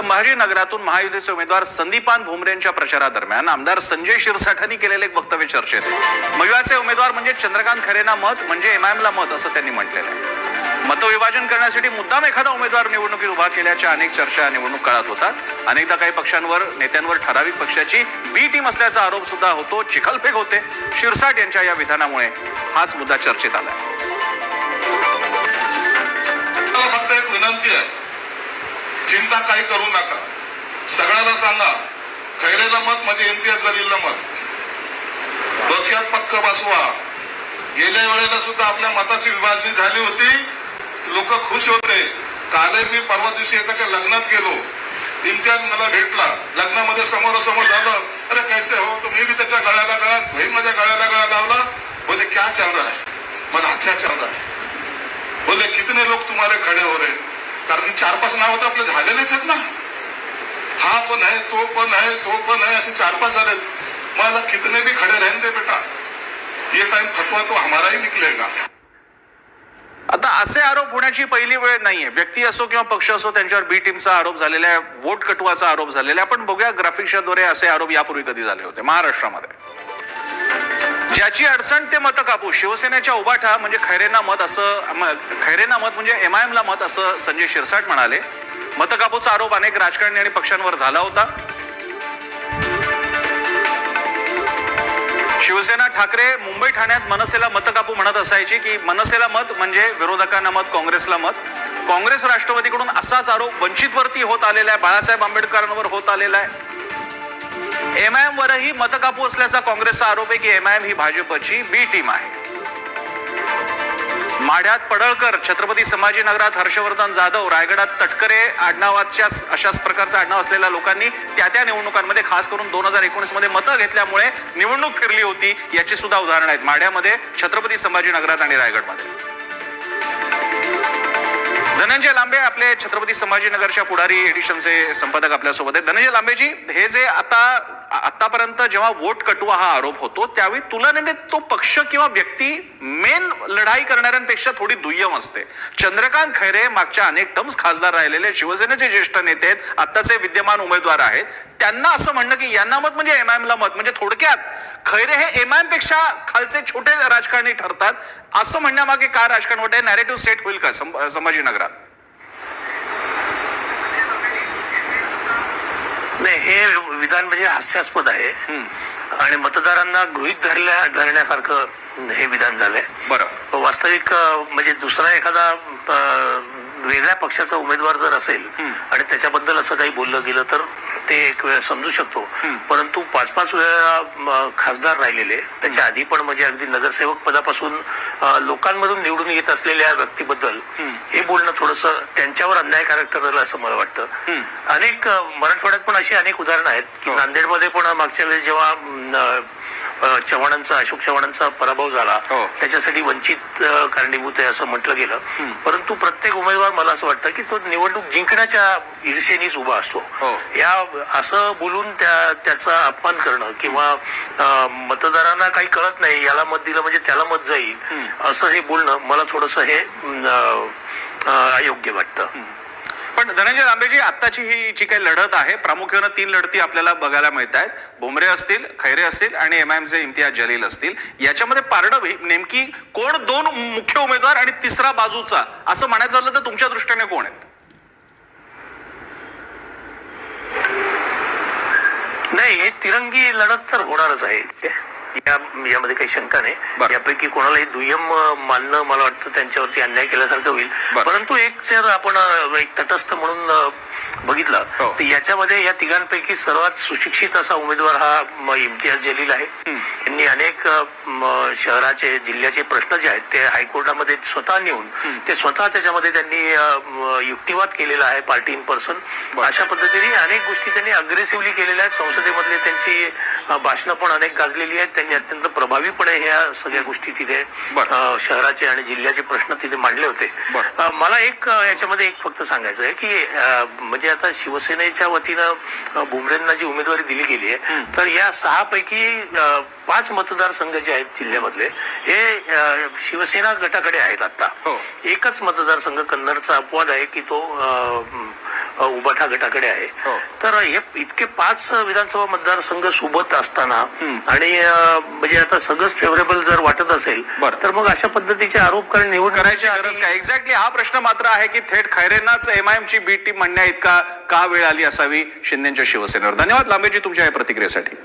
संभाजीनगरातून महायुतीचे उमेदवार संदीपान भुमरेंच्या प्रचारादरम्यान आमदार संजय शिरसाठांनी केलेले एक वक्तव्य चर्चेत आहे। मयुआचे उमेदवार म्हणजे चंद्रकांत खैरेंना मत म्हणजे एमआयएमला मत असं त्यांनी म्हटलेलं आहे। मतविभाजन करण्यासाठी मुद्दाम एखादा उमेदवार निवडणुकीत उभा केल्याच्या अनेक चर्चा निवडणूक काळात होतात। अनेकदा काही पक्षांवर नेत्यांवर ठराविक पक्षाची बी टीम असल्याचा आरोप सुद्धा होतो, चिखलफेक होते। शिरसाट यांच्या या विधानामुळे हाच मुद्दा चर्चेत आला आहे। फक्त एक विनंती आहे, चिंता काही करू नका, सगळ्याला सांगा खैरेला मत म्हणजे इम्तियाज जलीलला मत, डोक्यात पक्क बसवा। गेल्या वेळेला सुद्धा आपल्या मताची विभाजणी झाली होती, लोक खुश होते। काल मी परवा दिवशी एकाच्या लग्नात गेलो, इम्तियाज मला भेटला, लग्नामध्ये समोरासमोर झालं। अरे कैसे हो, तो मी भी त्याच्या गळ्याला गळा, तोही माझ्या गळ्याला गळा लावला। बोले क्या चल रहा है? मला अच्छा चल रहा है। बोले कितने लोग तुम्हारे खड़े हो रहे? कारण की 4-5 नाव तर आपले झालेलेच आहेत ना, हा पण आहे, तो पण आहे, तो पण आहे, असे 4-5 झालेत। मला कितने भी खड़े रहने दे बेटा, ये टाइम फतवा तो हमारा ही निकलेगा। आता असे आरोप होण्याची पहिली वेळ नाहीये। व्यक्ती असो किंवा पक्ष असो, त्यांच्यावर बी टीमचा आरोप झालेला आहे, वोट कटवाचा आरोप झालेला आहे। आपण बघूया ग्राफिक्सच्या द्वारे असे आरोप यापूर्वी कधी झाले होते महाराष्ट्रामध्ये। ज्याची अडचण ते मत कापू, शिवसेनेच्या उभाठा म्हणजे खैरेंना मत म्हणजे एमआयएमला मत असं संजय शिरसाट म्हणाले। मत कापूचा आरोप अनेक राजकारणी आणि पक्षांवर झाला होता। शिवसेना ठाकरे मुंबई ठाण्यात मनसेला मत कापू म्हणत असायची की मनसेला मत म्हणजे विरोधकांना मत, काँग्रेसला मत। काँग्रेस राष्ट्रवादीकडून असाच आरोप वंचितवरती होत आलेला आहे, बाळासाहेब आंबेडकरांवर होत आलेला आहे। एमआयएम वरही मत कापू असल्याचा काँग्रेसचा आरोप आहे की एमआयएम ही भाजपची बी टीम आहे। माढ्यात पडळकर, छत्रपती संभाजीनगरात हर्षवर्धन जाधव, रायगडात तटकरे आडनावाच्या अशाच प्रकारचं आडनाव असलेल्या लोकांनी त्या निवडणुकांमध्ये खास करून 2019 मध्ये मतं घेतल्यामुळे निवडणूक फिरली होती, याची सुद्धा उदाहरणं आहेत माढ्यामध्ये, छत्रपती संभाजीनगरात आणि रायगडमध्ये। धनंजय लांबे आपले छत्रपती संभाजीनगरच्या पुढारी एडिशनचे संपादक आपल्यासोबत आहेत। धनंजय लांबेजी, हे जे आतापर्यंत जेव्हा वोट कटवा हा आरोप होतो त्यावेळी तुलनेने तो पक्ष किंवा व्यक्ती मेन लढाई करणाऱ्यांपेक्षा थोडी दुय्यम असते। चंद्रकांत खैरे मागच्या अनेक टर्म्स खासदार राहिलेले शिवसेनेचे ज्येष्ठ नेते आहेत, आताचे विद्यमान उमेदवार आहेत। त्यांना असं म्हणणं की यांना मत म्हणजे एमआयएमला मत, म्हणजे थोडक्यात खैरे हे एमआयएम पेक्षा खालचे छोटे राजकारणी ठरतात, असं म्हणण्यामागे काय राजकारण वाटतंय? नॅरेटिव्ह सेट होईल का संभाजीनगरात? नाही, हे विधान म्हणजे हास्यास्पद आहे आणि मतदारांना गृहीत धरण्यासारखं हे विधान झालंय। बरं, वास्तविक म्हणजे दुसरा एखादा वेगळ्या पक्षाचा उमेदवार जर असेल आणि त्याच्याबद्दल असं काही बोललं गेलं तर ते एक वेळ समजू शकतो, परंतु 5-5 वेळा खासदार राहिलेले, त्याच्या आधी पण म्हणजे अगदी नगरसेवक पदापासून लोकांमधून निवडून येत असलेल्या व्यक्तीबद्दल हे बोलणं थोडंसं त्यांच्यावर अन्यायकारक ठरलं असं मला वाटतं। अनेक मराठवाड्यात पण अशी अनेक उदाहरणं आहेत की नांदेडमध्ये पण मागच्या वेळेस जेव्हा अशोक चव्हाणांचा पराभव झाला, त्याच्यासाठी वंचित कारणीभूत आहे असं म्हटलं गेलं, परंतु प्रत्येक उमेदवार मला असं वाटतं की तो निवडणूक जिंकण्याच्या ईर्षेनेच उभा असतो। या असं बोलून त्याचा अपमान करणं किंवा मतदारांना काही कळत नाही, याला मत दिलं म्हणजे त्याला मत जाईल असं हे बोलणं मला थोडंसं हे अयोग्य वाटतं। पण धनंजय लांबेजी, आत्ताची ही जी काही लढत आहे प्रामुख्यानं 3 लढती आपल्याला बघायला मिळत आहेत, भुमरे असतील, खैरे असतील आणि एमआयएमचे इम्तियाज जलील असतील। याच्यामध्ये पारडं नेमकी कोण, 2 मुख्य उमेदवार आणि तिसरा बाजूचा असं म्हणायचं झालं तर तुमच्या दृष्टीने कोण आहेत? नाही, हे तिरंगी लढत तर होणारच आहे, यामध्ये काही शंका नाही। यापैकी कोणालाही दुय्यम मानणं मला वाटतं त्यांच्यावरती अन्याय केल्यासारखं होईल। परंतु एक जर आपण एक तटस्थ म्हणून बघितलं तर याच्यामध्ये या तिघांपैकी सर्वात सुशिक्षित असा उमेदवार हा इम्तियाज जलील आहे। त्यांनी अनेक शहराचे, जिल्ह्याचे प्रश्न जे आहेत ते हायकोर्टामध्ये स्वतः नेऊन ते स्वतः त्याच्यामध्ये त्यांनी युक्तिवाद केलेला आहे, पार्टी इन पर्सन। अशा पद्धतीने अनेक गोष्टी त्यांनी अग्रेसिव्हली केलेल्या आहेत। संसदेमधले त्यांची भाषणं पण अनेक गाजलेली आहेत। त्यांनी अत्यंत प्रभावीपणे ह्या सगळ्या गोष्टी तिथे शहराचे आणि जिल्ह्याचे प्रश्न तिथे मांडले होते। मला एक याच्यामध्ये एक फक्त सांगायचं आहे की म्हणजे आता शिवसेनेच्या वतीनं भुमरेंना जी उमेदवारी दिली गेली आहे तर या 6 पैकी 5 मतदारसंघ जे आहेत जिल्ह्यामधले हे शिवसेना गटाकडे आहेत। आता एकच मतदारसंघ कन्नडचा अपवाद आहे की तो उबाठा गटाकडे आहे. हो. तर हे इतके 5 विधानसभा मतदारसंघ सोबत असताना आणि म्हणजे आता सगळंच फेवरेबल जर वाटत असेल बरं. तर मग अशा पद्धतीचे आरोप करणे करायची गरज काय? एक्झॅक्टली हा प्रश्न मात्र आहे की थेट खैरेंनाच एमआयएमची बी टीम म्हणण्या इतका का वेळ आली असावी शिंदेच्या शिवसेनेवर. धन्यवाद लांबेजी तुमच्या या प्रतिक्रियेसाठी.